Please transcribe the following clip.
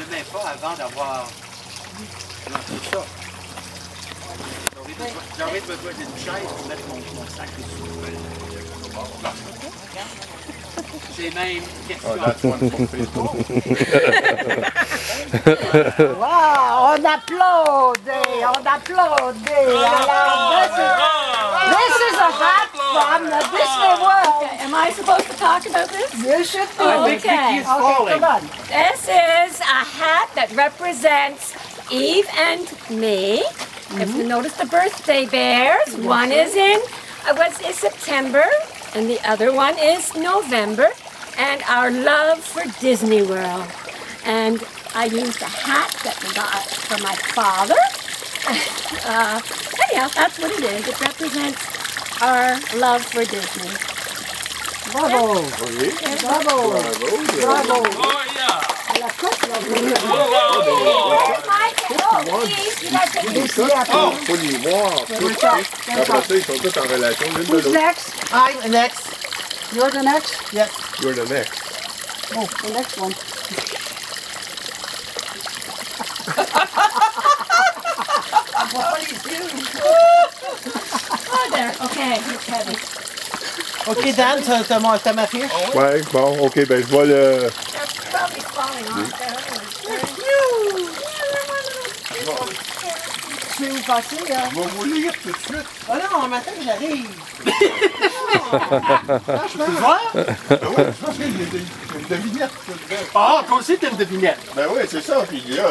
levais pas avant d'avoir... Non, c'est ça. J'aurais besoin d'une chaise pour mettre mon sac dessus. J'ai même question. Wow, on applaudit, on applaudit. This is a hat from the Disney World. Okay, am I supposed to talk about this? You should do. Okay. Come on. This is a hat that represents Eve and me. If you notice the birthday bears, one is in September and the other one is November, and our love for Disney World. And I used a hat that we got from my father. Anyhow, that's what it is. It represents our love for Disney. Bravo. Bravo. Bravo. Oh, yeah! La coupe, là, Ah, faut les voir. Après ça, ils sont tous en relation l'une de Who's l'autre. next? I'm next. You're the next? Yes. You're the next. Oh, the next one. Oh, there. Okay, it's heavy. OK, Dan, t'as ma fiche? Ouais, bon, ok, ben je vois le... That's probably falling off there. Tu veux passer, là? On va vous lire tout de suite. Oh non, un matin, j'arrive. Tu peux voir? Ben oui, je pense qu'il y a une devinette. Ah, toi aussi, t'as une devinette. Ben oui, c'est ça. Puis là,